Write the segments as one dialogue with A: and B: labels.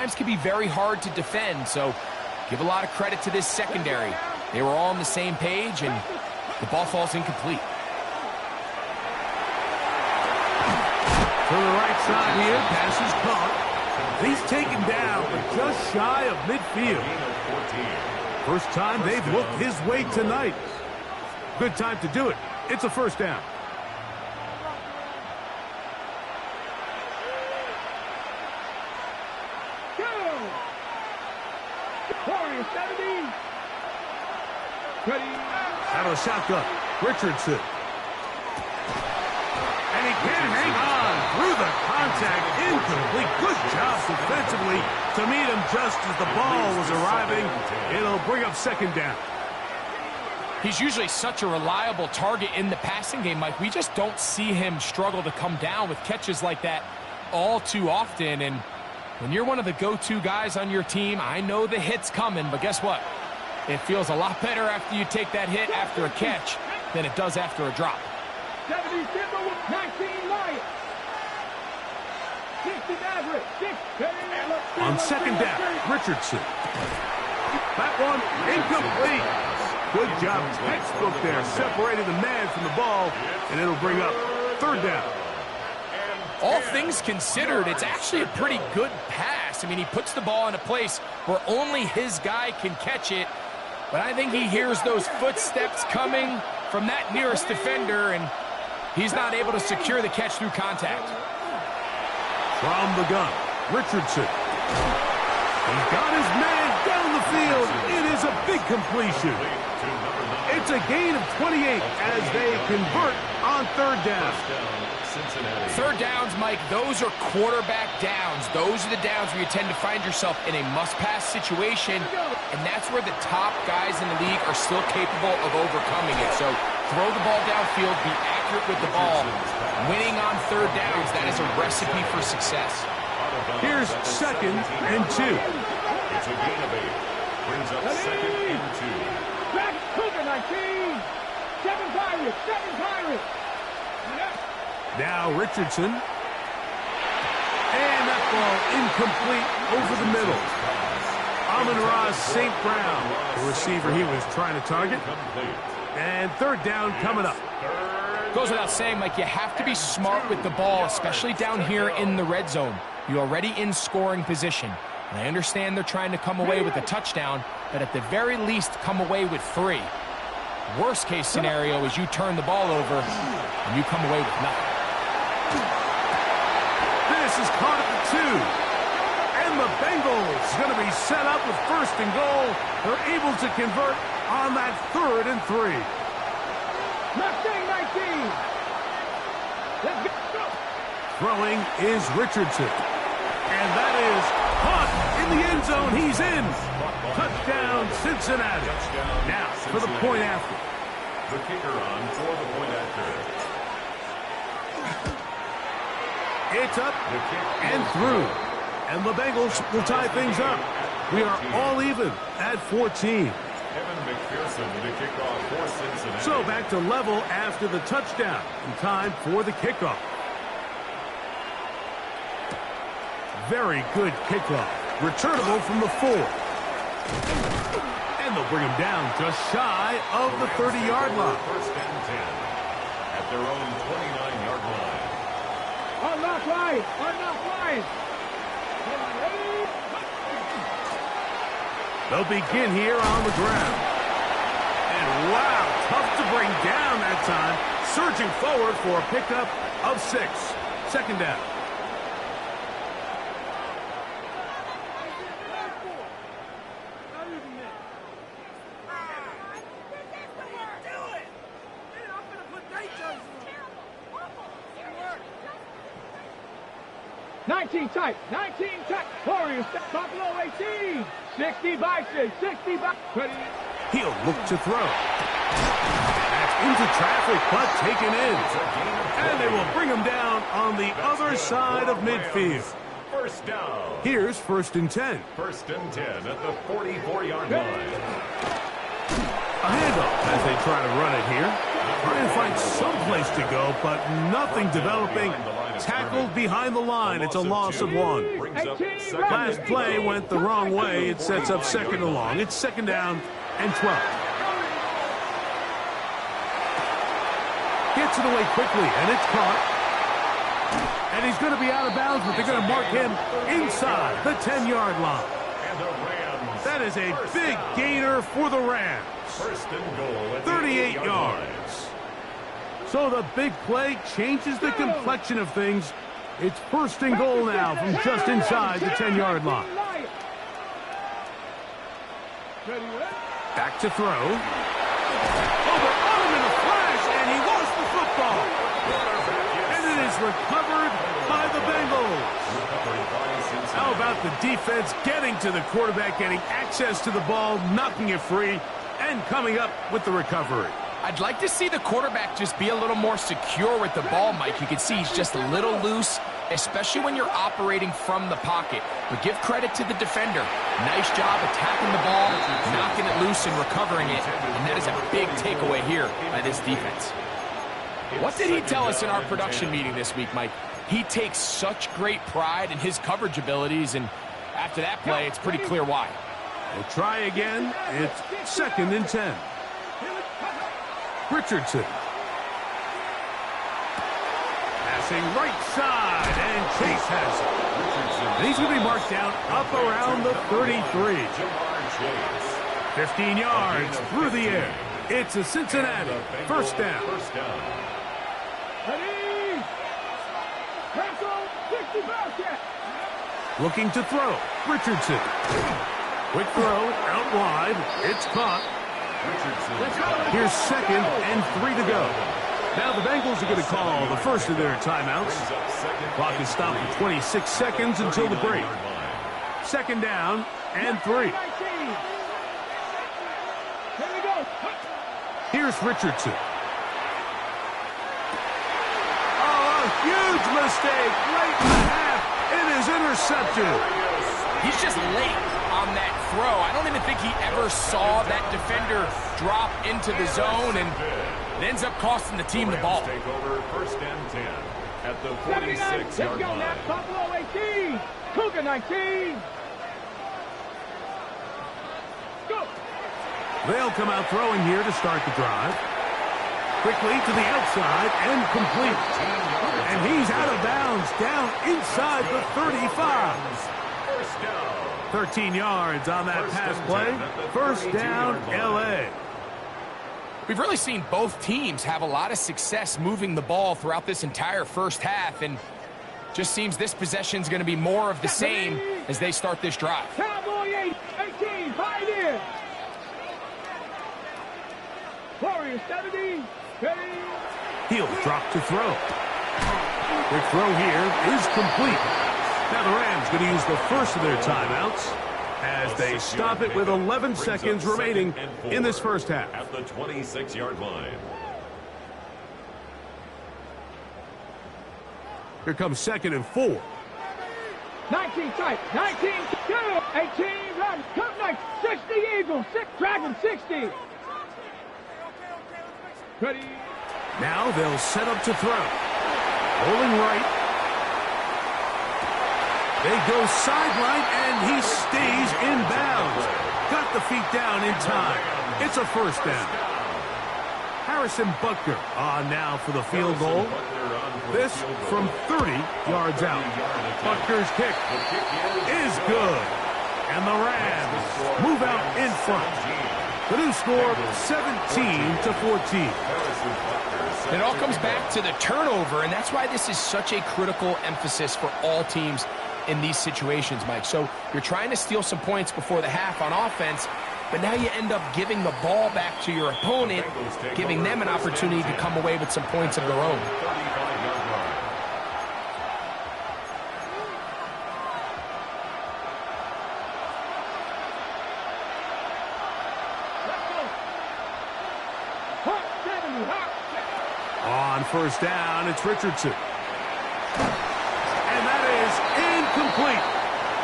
A: times can be very hard to defend, so give a lot of credit to this secondary. They were all on the same page, and the ball falls incomplete.
B: To the right side here, pass is caught. He's taken down, but just shy of midfield. First time they've looked his way tonight. Good time to do it. It's a first down. Out of shotgun, Richardson. And he can hang on through the contact. Incomplete. Good job defensively to meet him just as the ball was arriving. It'll bring up second down.
A: He's usually such a reliable target in the passing game, Mike. We just don't see him struggle to come down with catches like that all too often. And when you're one of the go-to guys on your team, I know the hit's coming, but guess what? It feels a lot better after you take that hit after a catch than it does after a drop.
C: 70 Simba with 19 Lions. 60 Maverick. 6.
B: On second down, Richardson. That one incomplete. Good job, textbook there, separating the man from the ball, and it'll bring up third down.
A: All things considered, it's actually a pretty good pass. I mean, he puts the ball in a place where only his guy can catch it, but I think he hears those footsteps coming from that nearest defender, and he's not able to secure the catch through contact.
B: From the gun, Richardson. He's got his man down the field. It is a big completion. It's a gain of 28 as they convert on third down.
A: Third downs, Mike, those are quarterback downs. Those are the downs where you tend to find yourself in a must-pass situation, and that's where the top guys in the league are still capable of overcoming it. So throw the ball downfield, be accurate with the ball. Winning on third downs, that is a recipe for success.
B: Here's second and 2.
D: It's a gain of 8. Brings up second and 2.
C: Back Cougar 19. 7 Pirates. 7 Pirates.
B: Now Richardson. And that ball incomplete over the middle. Amon-Ra St. Brown, the receiver he was trying to target. And third down coming up.
A: Goes without saying, Mike, you have to be smart with the ball, especially down here in the red zone. You're already in scoring position. And I understand they're trying to come away with a touchdown, but at the very least, come away with 3. Worst case scenario is you turn the ball over and you come away with nothing.
B: This is caught at the 2. And the Bengals going to be set up with first and goal. They're able to convert on that third and 3.
C: Mustang 19. Let's go.
B: Throwing is Richardson. And that is caught in the end zone. He's in. Touchdown, Cincinnati. Now for the point after.
D: The kicker on for the point after.
B: It's up and through. And the Bengals will tie things up. We are all even at 14.
D: Kevin McPherson to kick off for Cincinnati.
B: So back to level after the touchdown. And time for the kickoff. Very good kickoff. Returnable from the 4. And they'll bring him down just shy of the 30-yard line.
D: First and 10 at their own 29-yard line.
C: Unlock line. Unlock line.
B: They'll begin here on the ground. And wow, tough to bring down that time. Surging forward for a pickup of 6. Second down.
C: Tight. 19 tight. Warriors. Buffalo 18. 60 Bison. 60 Bison.
B: He'll look to throw. That's into traffic, but taken in. And they will bring him down on the other side of midfield.
D: First down.
B: Here's first and 10.
D: First and 10 at the 44-yard line.
B: A handoff as they try to run it here. Trying to find some place to go, but nothing developing. Tackled behind the line. It's a loss of 1. Last play went the wrong way. It sets up second and long. It's second down and 12. Gets it away quickly, and it's caught. And he's going to be out of bounds, but they're going to mark him inside the 10-yard line. That is a big gainer for the Rams. 38 yards. So the big play changes the complexion of things. It's first and goal now from just inside the 10-yard line. Back to throw. Over on him in a flash, and he lost the football. And it is recovered by the Bengals. How about the defense getting to the quarterback, getting access to the ball, knocking it free, and coming up with the recovery?
A: I'd like to see the quarterback just be a little more secure with the ball, Mike. You can see he's just a little loose, especially when you're operating from the pocket. But give credit to the defender. Nice job attacking the ball, knocking it loose and recovering it. And that is a big takeaway here by this defense. What did he tell us in our production meeting this week, Mike? He takes such great pride in his coverage abilities, and after that play, it's pretty clear why.
B: We'll try again. It's second and 10. Richardson. Passing right side, and Chase has it. And he's going to be marked down up around the 33. 15 yards through the air. It's a Cincinnati first down. Looking to throw. Richardson. Quick throw out wide. It's caught. Here's second and 3 to go. Now the Bengals are going to call the first of their timeouts. Clock is stopped for 26 seconds until the break. Second down and 3. Here's Richardson. Oh, a huge mistake late in the half. It is intercepted.
A: He's just late on that throw. I don't even think he ever saw that defender drop into the zone, and it ends up costing the team the ball.
D: Take over first and 10 at the 46-yard line.
C: Buffalo 18, Cougar 19. Go.
B: They'll come out throwing here to start the drive. Quickly to the outside and complete. And he's out of bounds down inside the 35. 13 yards on that pass play. First down, L.A.
A: We've really seen both teams have a lot of success moving the ball throughout this entire first half, and just seems this possession is going to be more of the same as they start this drive.
C: Cowboy 18, Pioneer. Warriors 70, ready.
B: He'll drop to throw. Quick throw here is complete. Now the Rams going to use the first of their timeouts as they stop it with 11 seconds remaining in this first half.
D: At the 26-yard line.
B: Here comes second and 4.
C: 19 tight, 19 2, 18 run, come next, 60 Eagles, 6 Dragon 60. Ready.
B: Now they'll set up to throw. Rolling right. They go sideline, and he stays in bounds. Got the feet down in time. It's a first down. Harrison Butker on now for the field goal. This from 30 yards out. Butker's kick is good. And the Rams move out in front. The new score, 17-14.
A: It all comes back to the turnover, and that's why this is such a critical emphasis for all teams in these situations, Mike. So you're trying to steal some points before the half on offense, but now you end up giving the ball back to your opponent, giving them an opportunity to come away with some points of their own.
B: On first down, it's Richardson. And that is incomplete.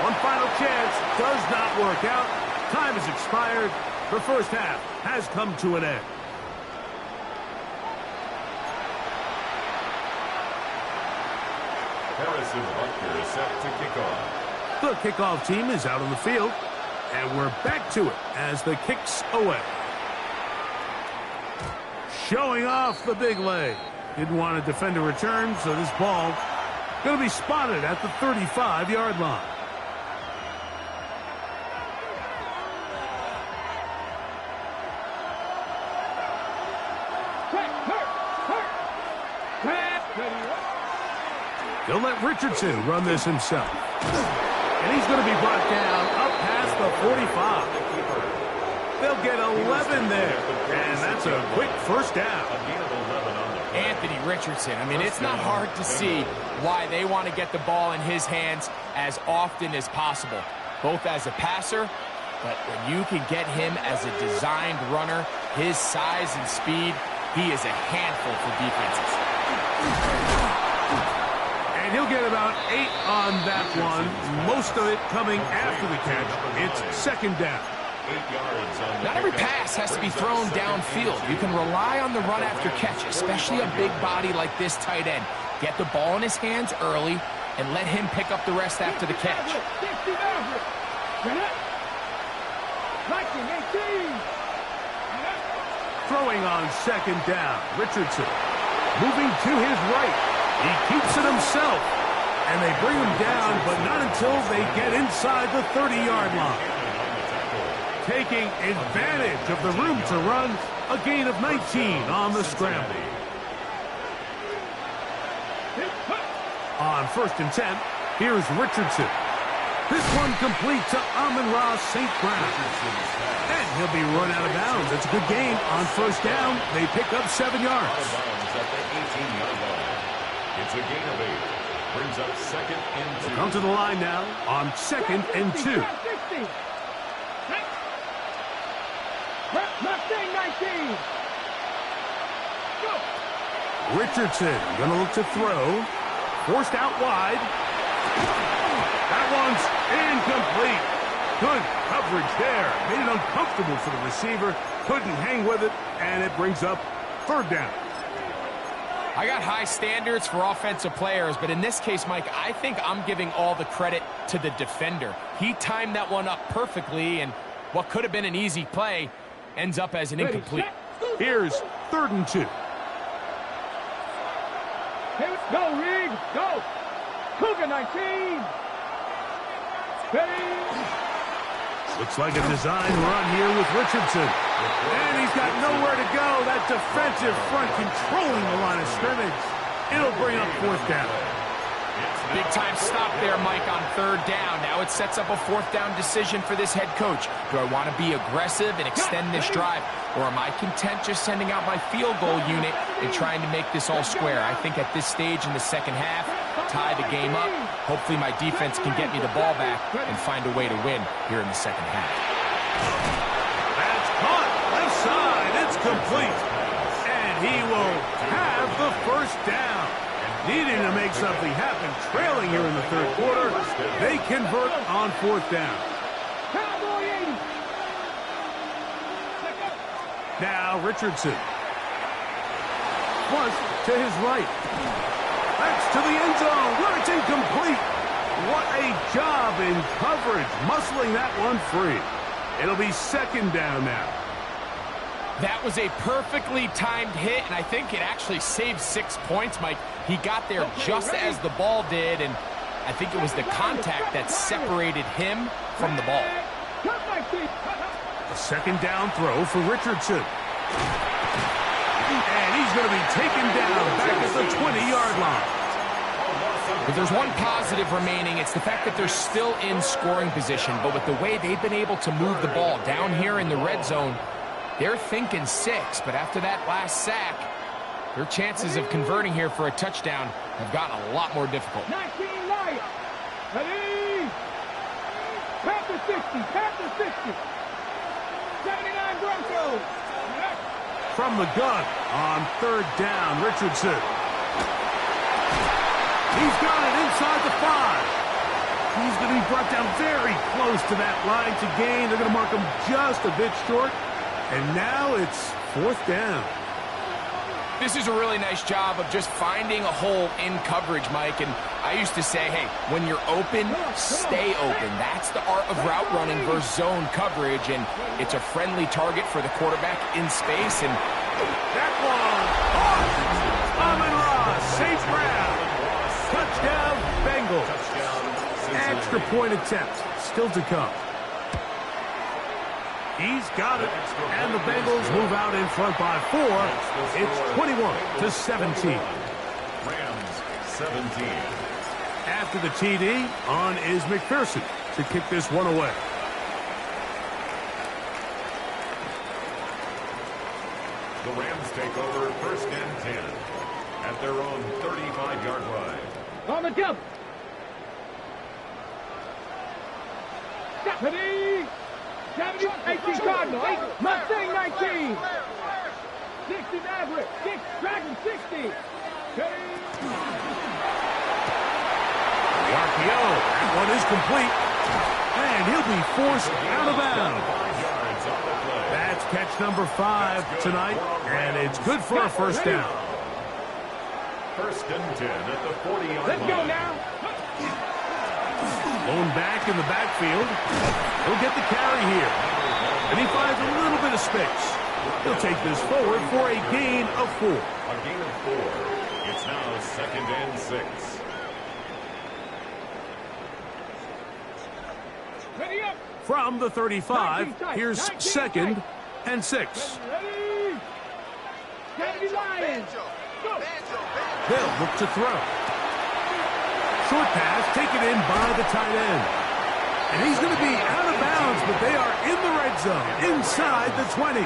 B: One final chance does not work out. Time has expired. The first half has come to an end.
D: Harrison Butker is set to kick off.
B: The kickoff team is out on the field, and we're back to it as the kick's away. Showing off the big leg. Didn't want to defend a return, so this ball going to be spotted at the 35-yard line. They'll let Richardson run this himself. And he's going to be brought down up past the 45. They'll get 11 there. And that's a quick first down.
A: Anthony Richardson. I mean, it's not hard to see why they want to get the ball in his hands as often as possible, both as a passer, but when you can get him as a designed runner, his size and speed, he is a handful for defenses.
B: And he'll get about 8 on that one, most of it coming after the catch. It's second down.
D: 8 yards on the
A: Not every pass has to be thrown downfield. You can rely on the run after catch, especially a big body like this tight end. Get the ball in his hands early and let him pick up the rest after the catch.
B: Throwing on second down, Richardson moving to his right. He keeps it himself, and they bring him down, but not until they get inside the 30-yard line. Taking advantage of the room to run, a gain of 19 on the scramble. On 1st and 10, here's Richardson. This one complete to Amon-Ra St. Brown. And he'll be run out of bounds. It's a good gain on 1st down. They pick up 7 yards.
D: It's a gain of 8. Brings up 2nd and 2.
B: Come to the line now on 2nd and 2. Richardson gonna look to throw. Forced out wide. That one's incomplete. Good coverage there. Made it uncomfortable for the receiver. Couldn't hang with it, and it brings up 3rd down.
A: I got high standards for offensive players, but in this case, Mike, I think I'm giving all the credit to the defender. He timed that one up perfectly, and what could have been an easy play ends up as an incomplete.
B: Here's 3rd and 2.
C: Go, Reed, go. Cougar 19.
B: Looks like a design run here with Richardson. And he's got nowhere to go. That defensive front controlling the line of scrimmage. It'll bring up 4th down.
A: Big time stop there, Mike, on 3rd down. Now it sets up a 4th down decision for this head coach. Do I want to be aggressive and extend this drive, or am I content just sending out my field goal unit and trying to make this all square? I think at this stage in the second half, tie the game up. Hopefully my defense can get me the ball back and find a way to win here in the second half.
B: That's caught. Left side. It's complete. And he will have the 1st down. Needing to make something happen, trailing here in the 3rd quarter. They convert on 4th down. Now Richardson. Plus to his right. That's to the end zone where it's incomplete. What a job in coverage, muscling that one free. It'll be 2nd down now.
A: That was a perfectly timed hit, and I think it actually saved 6 points, Mike. He got there just as the ball did, and I think it was the contact that separated him from the ball.
B: A 2nd down throw for Richardson. And he's going to be taken down back at the 20-yard line.
A: If there's one positive remaining, it's the fact that they're still in scoring position, but with the way they've been able to move the ball down here in the red zone, they're thinking 6, but after that last sack, their chances of converting here for a touchdown have gotten a lot more difficult.
C: 19 Lions. Ready. Panther 60. Panther 60. 79 Broncos.
B: From the gun on 3rd down, Richardson. He's got it inside the 5. He's going to be brought down very close to that line to gain. They're going to mark him just a bit short. And now it's 4th down.
A: This is a really nice job of just finding a hole in coverage, Mike. And I used to say, hey, when you're open, stay open. That's the art of route running versus zone coverage. And it's a friendly target for the quarterback in space. And
B: that one, Amon-Ra, safe grab. Touchdown, Bengals. Extra point attempt still to come. He's got it, and the Bengals move out in front by 4. It's 21-17.
D: Rams 17.
B: After the TD, on is McPherson to kick this one away.
D: The Rams take over 1st and 10 at their own 35-yard line.
C: On the double. Stephanie. 18 Cardinal, 8 Mustang 19. 60 Maverick, 6 Dragon 60.
B: The RPO, that one is complete. And he'll be forced out of bounds. That's catch number 5 tonight, and it's good for a first down.
D: 1st and 10 at the 40-yard line.
C: Let's go now.
B: Blown back in the backfield. He'll get the carry here. And he finds a little bit of space. He'll take this forward for a gain of 4.
D: A gain of 4. It's now 2nd and 6.
C: Ready up.
B: From the 35, here's 2nd and 6.
C: Ready. Kennedy Lions. Go.
B: They'll look to throw. Short pass taken in by the tight end. And he's going to be out of bounds, but they are in the red zone, inside the 20.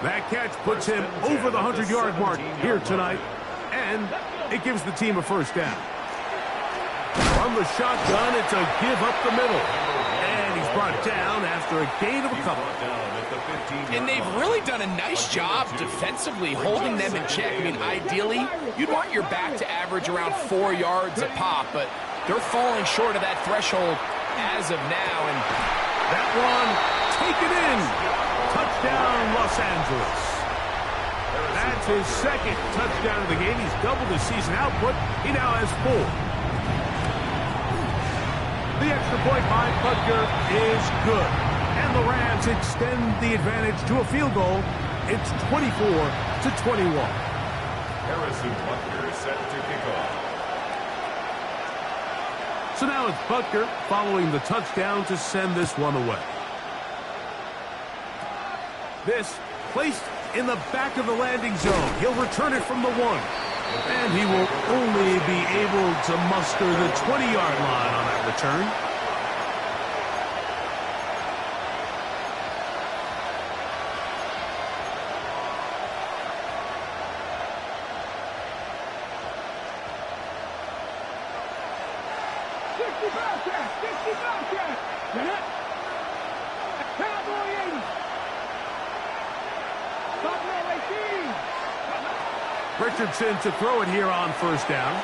B: That catch puts him over the 100-yard mark here tonight, and it gives the team a first down. From the shotgun, it's a give up the middle. And he's brought down after a gain of a couple.
A: And they've really done a nice job defensively holding them in check. I mean, ideally, you'd want your back to average around 4 yards a pop, but they're falling short of that threshold as of now. And
B: that one taken in. Touchdown, Los Angeles. That's his 2nd touchdown of the game. He's doubled his season output. He now has 4. The extra point by Butker is good. And the Rams extend the advantage to a field goal. It's 24-21.
D: Harrison Butker set to kick off.
B: So now it's Butker following the touchdown to send this one away. This placed in the back of the landing zone. He'll return it from the 1. And he will only be able to muster the 20-yard line on that return. Richardson to throw it here on first down.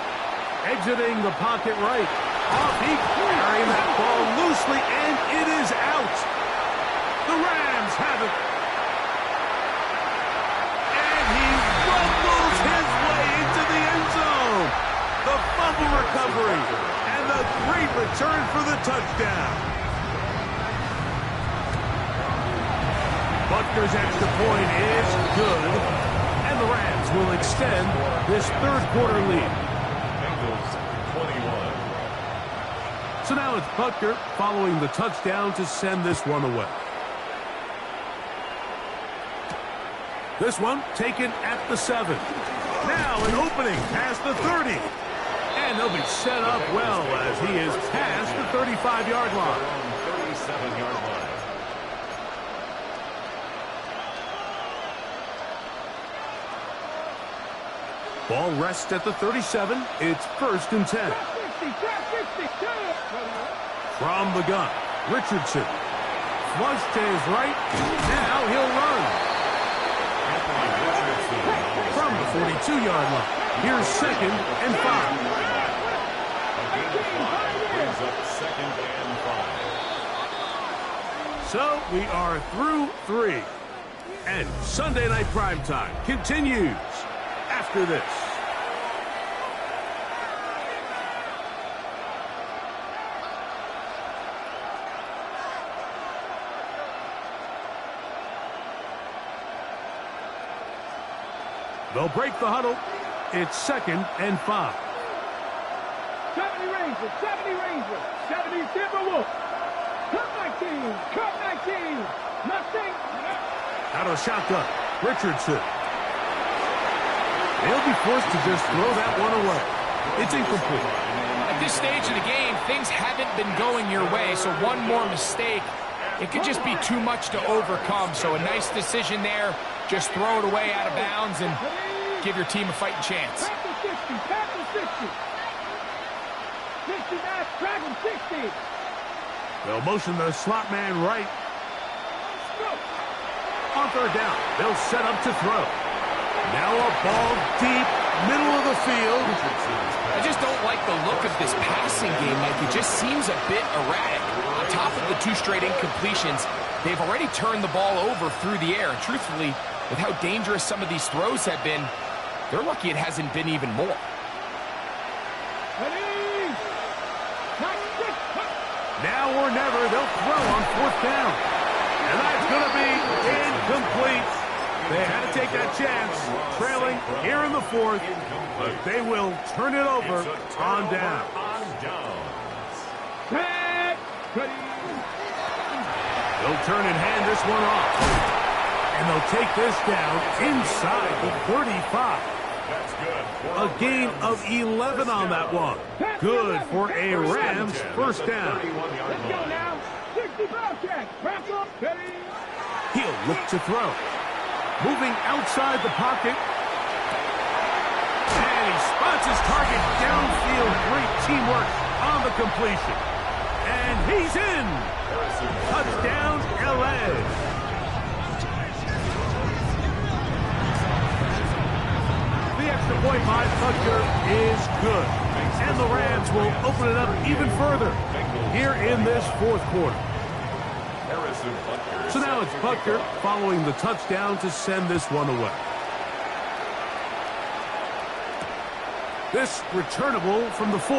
B: Exiting the pocket right. Off he carrying that ball loosely, and it is out. The Rams have it. And he rumbles his way into the end zone. The fumble recovery and the great return for the touchdown. Butker's extra point is good. And the Rams will extend this third quarter lead.
D: Bengals 21.
B: So now it's Butker following the touchdown to send this one away. This one taken at the 7. Now an opening past the 30. And they'll be set up well as he is past the 35-yard line.
D: 37-yard line.
B: Ball rests at the 37. It's 1st and 10. From the gun, Richardson. Flush to his right. Now he'll run. From the 42-yard line. Here's 2nd and 5.
D: A gain of 5 brings up 2nd and 5.
B: So we are through 3. And Sunday Night Primetime continues after this. They'll break the huddle. It's 2nd and 5.
C: 70 Rangers, 70 Rangers, 70 Timberwolves. Cut 19, cut 19. Nothing.
B: Out of shotgun, Richardson. They'll be forced to just throw that one away. It's incomplete.
A: At this stage of the game, things haven't been going your way, so one more mistake, it could just be too much to overcome. So a nice decision there. Just throw it away out of bounds and give your team a fighting chance.
C: Pass to 60, pass to 60. 60 back, Dragon 60.
B: They'll motion the slot man right. On 3rd down, they'll set up to throw. Now a ball deep, middle of the field.
A: I just don't like the look of this passing game, Mike. It just seems a bit erratic. On top of the 2 straight incompletions, they've already turned the ball over through the air. And truthfully, with how dangerous some of these throws have been, they're lucky it hasn't been even more.
B: Now or never, they'll throw on 4th down. And that's going to be incomplete. They had to take that chance, trailing here in the 4th, but they will turn it over on down. They'll turn and hand this one off. And they'll take this down inside the 35. A gain of 11 on that one. Good for a Rams 1st down.
C: Let's go now. 60 Bobcats. Wrap up.
B: He'll look to throw. Moving outside the pocket. And he spots his target downfield. Great teamwork on the completion. And he's in. Touchdown, LA. The extra point by Butker is good. And the Rams will open it up even further here in this 4th quarter. So now it's Butker following the touchdown to send this one away. This returnable from the 4.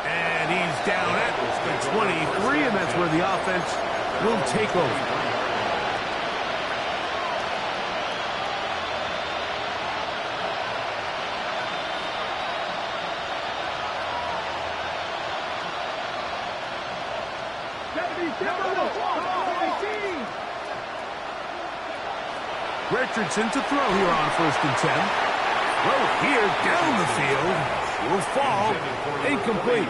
B: And he's down at the 23, and that's where the offense will take over. Richardson to throw here on 1st and 10. Throw here down the field. Will fall. Incomplete.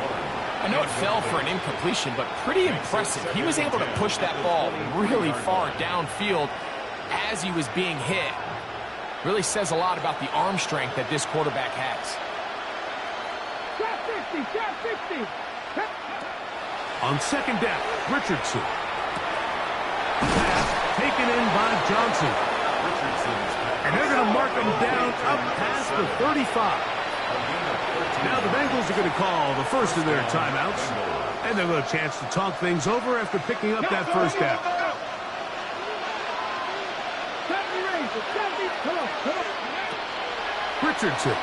A: I know it fell for an incompletion, but pretty impressive. He was able to push that ball really far downfield as he was being hit. Really says a lot about the arm strength that this quarterback has.
C: Trap 60, trap 60.
B: On 2nd down, Richardson. Pass taken in by Johnson. And they're going to mark him down up past the 35. Now the Bengals are going to call the first of their timeouts. And they'll have a chance to talk things over after picking up that 1st down. Richardson.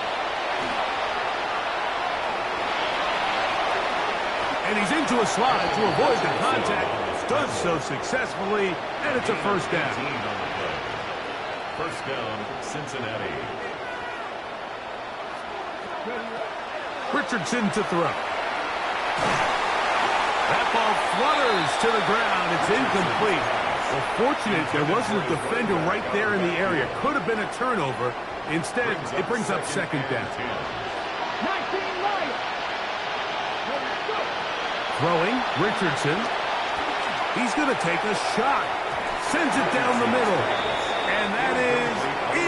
B: And he's into a slide to avoid the contact. Does so successfully, and it's a 1st down.
D: 1st down, Cincinnati.
B: Richardson to throw. That ball flutters to the ground. It's incomplete. Well, fortunate there wasn't a defender right there in the area. Could have been a turnover. Instead, it brings up 2nd down. Throwing, Richardson. He's going to take a shot. Sends it down the middle. And that is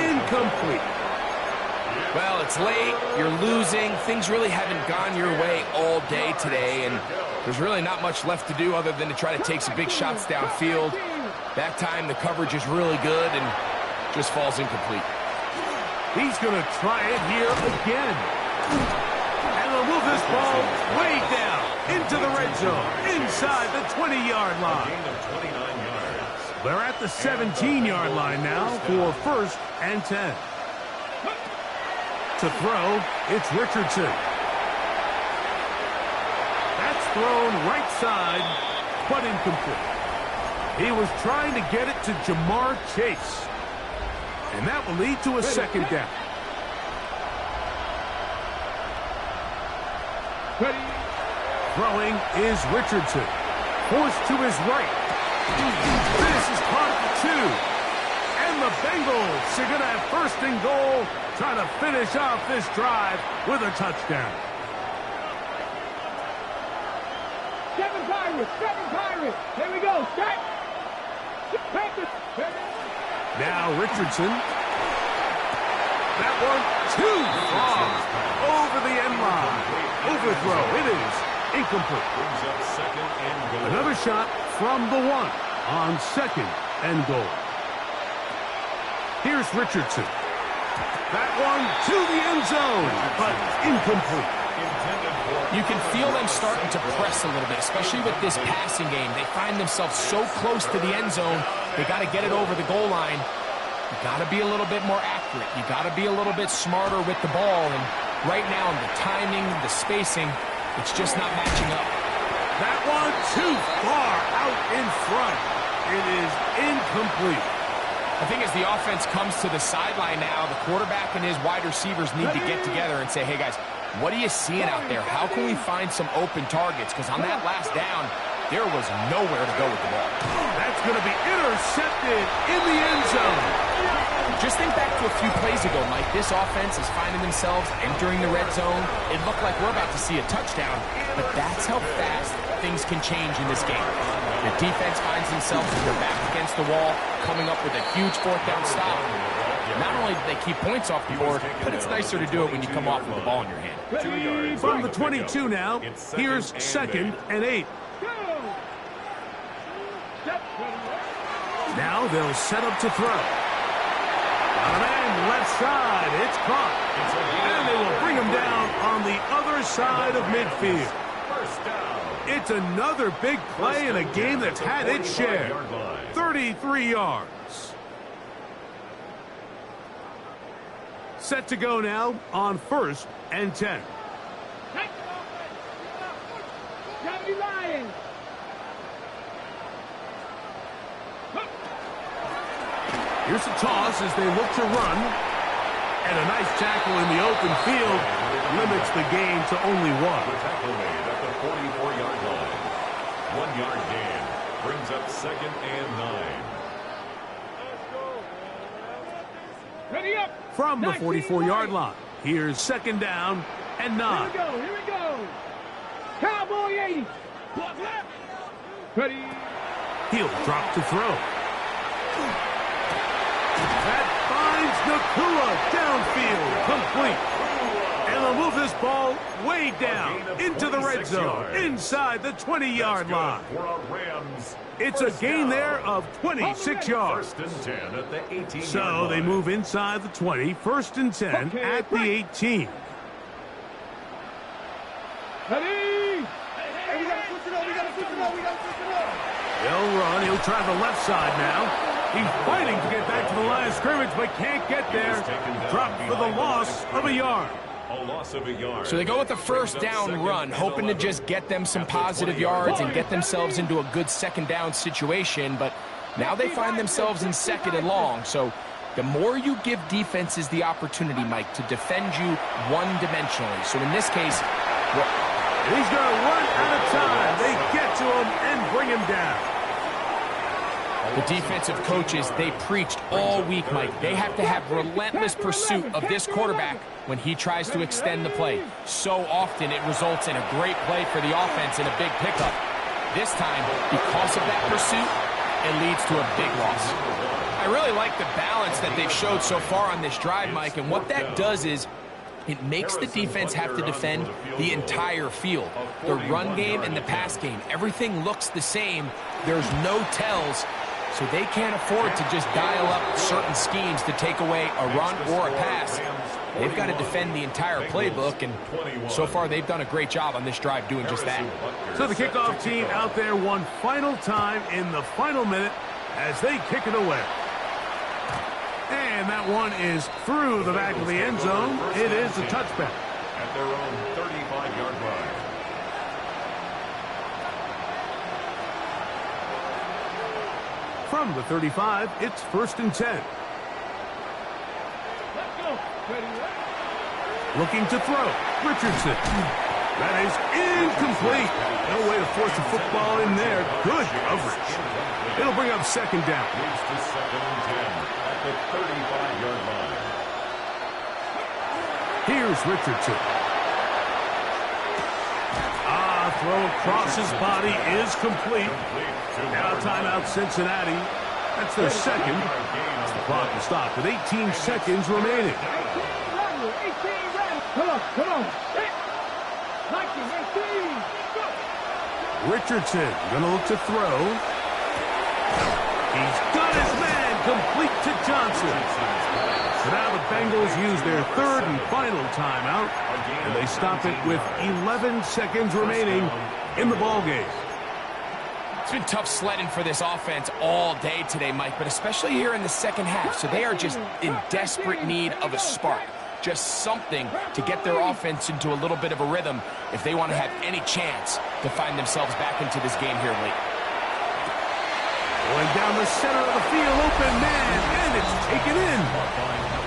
B: incomplete.
A: Well, it's late. You're losing. Things really haven't gone your way all day today, and there's really not much left to do other than to try to take some big shots downfield. That time, the coverage is really good and just falls incomplete.
B: He's going to try it here again. And they'll move this ball way down into the red zone, inside the 20-yard line.
D: Gain of 29 yards.
B: They're at the 17-yard line now for 1st and 10. To throw, it's Richardson. That's thrown right side, but incomplete. He was trying to get it to Jamar Chase. And that will lead to a second down. Throwing is Richardson. Forced to his right. This is caught at the 2. And the Bengals are going to have 1st and goal, trying to finish off this drive with a touchdown.
C: 7 Pirates, 7 Pirates. Here we go. Set.
B: Now Richardson. That one too far. Over the end line. Overthrow. It is incomplete. Another shot from the 1 on 2nd and goal. Here's Richardson. That one to the end zone, but incomplete.
A: You can feel them starting to press a little bit, especially with this passing game. They find themselves so close to the end zone, they got to get it over the goal line. You got to be a little bit more accurate. You got to be a little bit smarter with the ball. And right now, the timing, the spacing, it's just not matching up.
B: That one too far out in front. It is incomplete.
A: I think as the offense comes to the sideline now, the quarterback and his wide receivers need to get together and say, hey, guys, what are you seeing out there? How can we find some open targets? Because on that last down, there was nowhere to go with the ball.
B: That's going to be intercepted in the end zone.
A: Just think back to a few plays ago, Mike. This offense is finding themselves entering the red zone. It looked like we're about to see a touchdown, but that's how fast things can change in this game. The defense finds themselves with their back against the wall, coming up with a huge 4th down stop. Not only do they keep points off the board, but it's nicer to do it when you come off with the ball in your hand.
B: From the 22 now, here's 2nd and 8. Now they'll set up to throw. Got a man left side. It's caught. And they will bring him down on the other side of midfield. It's another big play in a game that's had its share. 33 yards. Set to go now on 1st and 10. Here's a toss as they look to run. And a nice tackle in the open field limits the game to only 1.
D: The tackle made at the 44-yard line. 1-yard gain brings up 2nd and 9.
C: Ready up.
B: From the 44-yard line, here's 2nd down and 9.
C: Here we go. Cowboy 80. Ready.
B: He'll drop to throw. That finds Nakua downfield, complete. And they'll move this ball way down into the red zone, inside the 20-yard line. It's a gain there of 26 yards.
D: 1st and 10 at the 18-yard line.
B: So they move inside the 20, 1st and 10 at the 18.
C: Ready.
B: They'll run. He'll try the left side now. He's fighting to get back to the line of scrimmage, but can't get there. Dropped for the loss of a yard.
D: A loss of a yard.
A: So they go with the 1st down run, hoping to just get them some positive yards and get themselves into a good 2nd down situation. But now they find themselves in 2nd and long. So the more you give defenses the opportunity, Mike, to defend you one-dimensionally. So in this case,
B: he's going to run out of time. They get to him and bring him down.
A: The defensive coaches, they preached all week, Mike. They have to have relentless pursuit of this quarterback when he tries to extend the play. So often it results in a great play for the offense and a big pickup. This time, because of that pursuit, it leads to a big loss. I really like the balance that they've showed so far on this drive, Mike, and what that does is it makes the defense have to defend the entire field. The run game and the pass game, everything looks the same. There's no tells. So they can't afford to just dial up certain schemes to take away a run or a pass. They've got to defend the entire playbook, and so far they've done a great job on this drive doing just that.
B: So the kickoff team out there one final time in the final minute as they kick it away. And that one is through the back of the end zone. It is a touchback.
D: At their own 35-yard line.
B: From the 35, it's 1st and 10.
C: Let's go. Ready,
B: Looking to throw. Richardson. That is incomplete. No way to force a football in there. Good coverage. It'll bring up 2nd down.
D: Moves to 2nd and 10 at the 35-yard line.
B: Here's Richardson. Throw across his body is complete. Now timeout Cincinnati. That's their second. The clock is stopped with 18 seconds remaining.
C: 18 ready. Come on. 19, 18, go.
B: Richardson gonna look to throw. He's got his man complete to Johnson. So now the Bengals use their 3rd and final timeout, and they stop it with 11 seconds remaining in the ballgame.
A: It's been tough sledding for this offense all day today, Mike, but especially here in the second half. So they are just in desperate need of a spark. Just something to get their offense into a little bit of a rhythm if they want to have any chance to find themselves back into this game here late.
B: Going down the center of the field, open man, and it's taken in.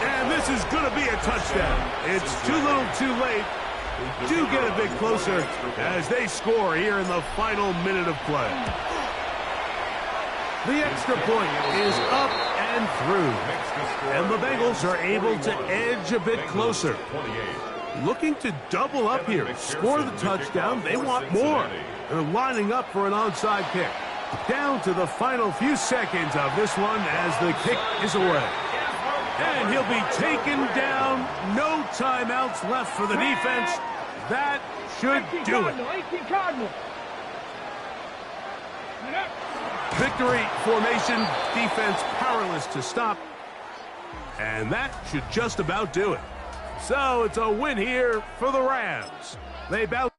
B: And this is going to be a touchdown. It's too little too late. We do get a bit closer as they score here in the final minute of play. The extra point is up and through. And the Bengals are able to edge a bit closer. Looking to double up here. Score the touchdown. They want more. They're lining up for an onside kick. Down to the final few seconds of this one as the kick is away. And he'll be taken down. No timeouts left for the defense. That should do it.
C: 18 Cardinal.
B: Victory formation, defense powerless to stop. And that should just about do it. So it's a win here for the Rams. They bounce